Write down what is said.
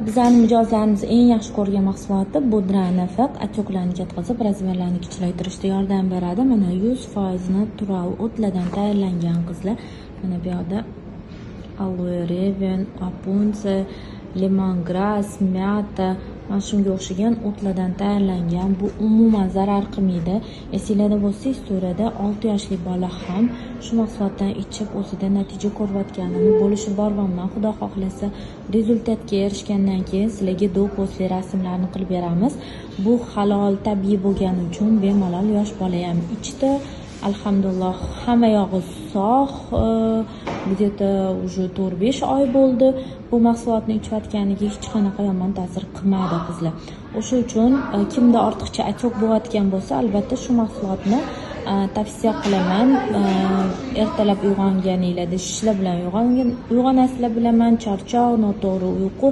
Bizning mijozlarimiz eng yaxshi ko'rgan mahsuloti budra nafiq, atyoqlarni ketkazib, razmerlarni kichraytirishda yordam beradi. Mana 100% natural o'tlardan tayyorlangan qizlar. Mana bu yerda aloe vera, rapunzel, lemongrass, myata, mana shunga o'xshagan o'tlardan tayyorlangan. Bu umuman zarar qilmaydi. Esinglarda bo'lsa, istoriyada 6 yoshli bola ham shu mahsulotdan ichib o'zida natija ko'rayotganini bo'lishi borman. Xudo xohlasa, rezultatga erishgandan keyin sizlarga do-postli rasmlarni qilib beramiz. Bu halol, tabiiy bo'lgani uchun bemalol yosh bola ham ichdi. Alhamdulillah, hamma yog'i sog'. Где-то уже 4-5 oy bo'ldi. Bu mahsulotni ichayotganiga hech qanaqa yomon ta'sir qilmadi qizlar. O'sha uchun kimda ortiqcha atyoq bo'layotgan bo'lsa, albatta shu mahsulotni tavsiya qilaman. Ertalab uyg'onganinglarda shishlar bilan uyg'onasizlar bilaman, charchoq, noto'g'ri uyqu